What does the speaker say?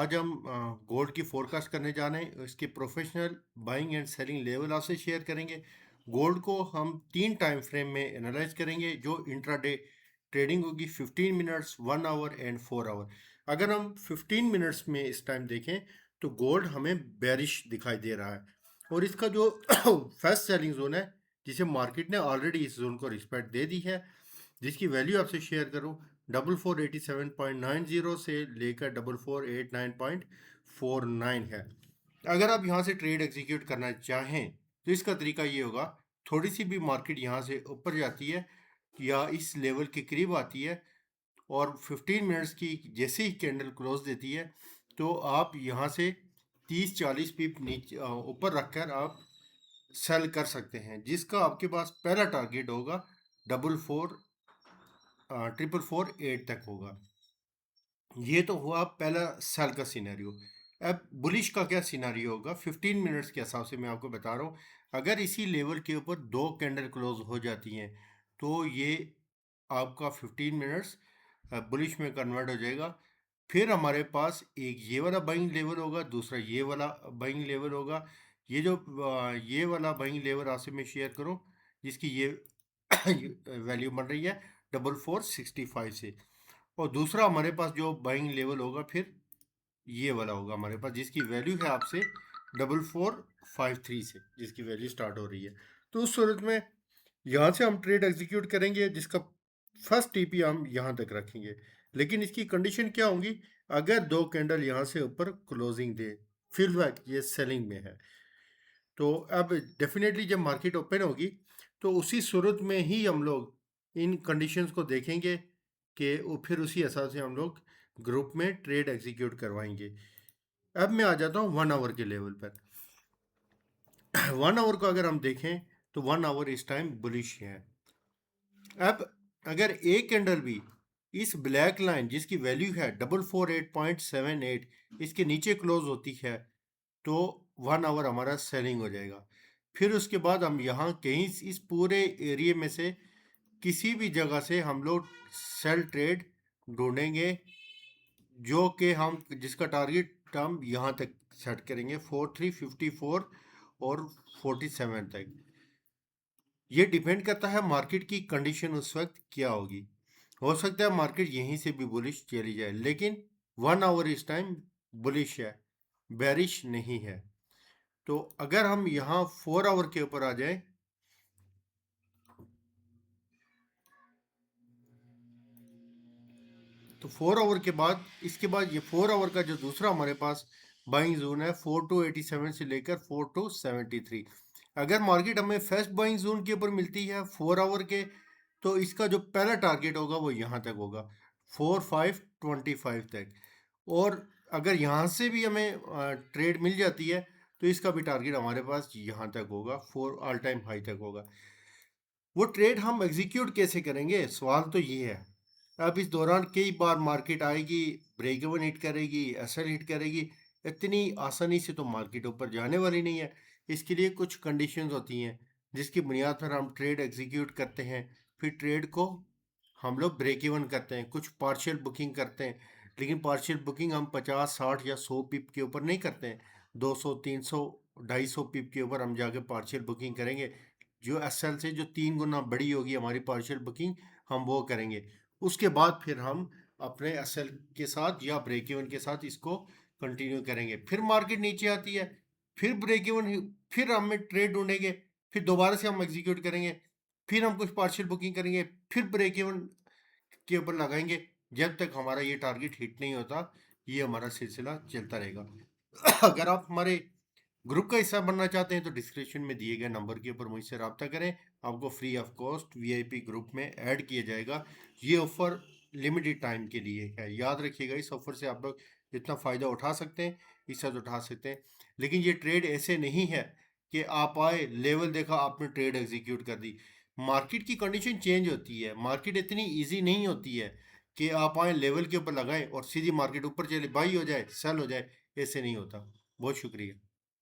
आज हम गोल्ड की फोरकास्ट करने जा रहे हैं। इसके professional buying and selling level आपसे शेयर करेंगे। गोल्ड को हम 3 टाइम फ्रेम में एनालाइज करेंगे, जो इंट्राडे ट्रेडिंग होगी 15 मिनट्स, 1 आवर एंड 4 आवर। अगर हम 15 मिनट्स में इस टाइम देखें तो गोल्ड हमें बेरिश दिखाई दे रहा है, और इसका जो फर्स्ट सेलिंग जोन है, जिसे मार्केट ने ऑलरेडी इस जोन को रिस्पेक्ट दे दी है, जिसकी वैल्यू आपसे शेयर करूं, 4487.90 से लेकर 4489.49 है। अगर आप यहां से ट्रेड एग्जीक्यूट करना चाहें तो इसका तरीका ये होगा, थोड़ी सी भी मार्केट यहां से ऊपर जाती है या इस लेवल के करीब आती है और 15 मिनट्स की जैसे ही कैंडल क्लोज देती है, तो आप यहां से 30-40 पिप नीचे ऊपर रखकर आप सेल कर सकते हैं, जिसका आपके पास पहला टारगेट होगा 4448 तक होगा। ये तो हुआ पहला सेल का सिनेरियो। अब बुलिश का क्या सिनेरियो होगा 15 मिनट्स के हिसाब से मैं आपको बता रहा हूँ। अगर इसी लेवल के ऊपर 2 कैंडल क्लोज हो जाती हैं तो ये आपका 15 मिनट्स बुलिश में कन्वर्ट हो जाएगा। फिर हमारे पास एक ये वाला बाइंग लेवल होगा, दूसरा ये वाला बाइंग लेवल होगा। ये जो ये वाला बाइंग लेवल आपसे मैं शेयर करूं, जिसकी ये वैल्यू बन रही है 4465 से, और दूसरा हमारे पास जो बाइंग लेवल होगा फिर ये वाला होगा हमारे पास, जिसकी वैल्यू है आपसे 4453 से, जिसकी वैल्यू स्टार्ट हो रही है। तो उस सूरत में यहाँ से हम ट्रेड एग्जीक्यूट करेंगे, जिसका फर्स्ट टीपी हम यहाँ तक रखेंगे। लेकिन इसकी कंडीशन क्या होंगी, अगर 2 कैंडल यहाँ से ऊपर क्लोजिंग दे, फिर ये सेलिंग में है, तो अब डेफिनेटली जब मार्केट ओपन होगी तो उसी सूरत में ही हम लोग इन कंडीशंस को देखेंगे कि फिर उसी हिसाब से हम लोग ग्रुप में ट्रेड एग्जीक्यूट करवाएंगे। अब मैं आ जाता हूँ 1 आवर के लेवल पर। 1 आवर को अगर हम देखें तो 1 आवर इस टाइम बुलिश है। अब अगर एक कैंडल भी इस ब्लैक लाइन, जिसकी वैल्यू है 448.78, इसके नीचे क्लोज होती है तो 1 आवर हमारा सेलिंग हो जाएगा। फिर उसके बाद हम यहाँ कहीं इस पूरे एरिया में से किसी भी जगह से हम लोग सेल ट्रेड ढूंढेंगे, जो कि हम जिसका टारगेट हम यहाँ तक सेट करेंगे 4354 और 47 तक। ये डिपेंड करता है मार्केट की कंडीशन उस वक्त क्या होगी। हो सकता है मार्केट यहीं से भी बुलिश चली जाए, लेकिन 1 आवर इस टाइम बुलिश है, बेरिश नहीं है। तो अगर हम यहाँ 4 आवर के ऊपर आ जाए तो 4 आवर के बाद, इसके बाद ये 4 आवर का जो दूसरा हमारे पास बाइंग जोन है 4287 से लेकर 4273। अगर मार्केट हमें फर्स्ट बाइंग जोन के ऊपर मिलती है 4 आवर के, तो इसका जो पहला टारगेट होगा वो यहाँ तक होगा 4525 तक। और अगर यहाँ से भी हमें ट्रेड मिल जाती है तो इसका भी टारगेट हमारे पास यहाँ तक होगा, 4 ऑल टाइम हाई तक होगा। वो ट्रेड हम एग्जीक्यूट कैसे करेंगे, सवाल तो ये है। अब इस दौरान कई बार मार्केट आएगी, ब्रेक इवन हिट करेगी, एसएल हिट करेगी। इतनी आसानी से तो मार्केट ऊपर जाने वाली नहीं है। इसके लिए कुछ कंडीशंस होती हैं, जिसकी बुनियाद पर हम ट्रेड एग्जीक्यूट करते हैं। फिर ट्रेड को हम लोग ब्रेक इवन करते हैं, कुछ पार्शियल बुकिंग करते हैं। लेकिन पार्शियल बुकिंग हम 50, 60 या 100 पिप के ऊपर नहीं करते हैं। 200, 300, 250 पिप के ऊपर हम जाके पार्शियल बुकिंग करेंगे। जो एसएल से जो 3 गुना बड़ी होगी हमारी पार्शियल बुकिंग, हम वो करेंगे। उसके बाद फिर हम अपने एसएल के साथ या ब्रेक इवन के साथ इसको कंटिन्यू करेंगे। फिर मार्केट नीचे आती है, फिर ब्रेक इवन, फिर हमें ट्रेड ढूंढेंगे, फिर दोबारा से हम एग्जीक्यूट करेंगे, फिर हम कुछ पार्शियल बुकिंग करेंगे, फिर ब्रेक इवन के ऊपर लगाएंगे, जब तक हमारा ये टारगेट हिट नहीं होता। ये हमारा सिलसिला चलता रहेगा। अगर आप हमारे ग्रुप का हिस्सा बनना चाहते हैं तो डिस्क्रिप्शन में दिए गए नंबर के ऊपर मुझसे रब्ता करें। आपको free of cost VIP group में ऐड किया जाएगा। ये ऑफर लिमिटेड टाइम के लिए है, याद रखिएगा। इस ऑफर से आप लोग जितना फ़ायदा उठा सकते हैं इससे उठा सकते हैं। लेकिन ये ट्रेड ऐसे नहीं है कि आप आए, लेवल देखा, आपने ट्रेड एग्जीक्यूट कर दी। मार्केट की कंडीशन चेंज होती है, मार्केट इतनी ईजी नहीं होती है कि आप आए, लेवल के ऊपर लगाएं और सीधी मार्केट ऊपर चले, बाई हो जाए, सेल हो जाए। ऐसे नहीं होता। बहुत शुक्रिया।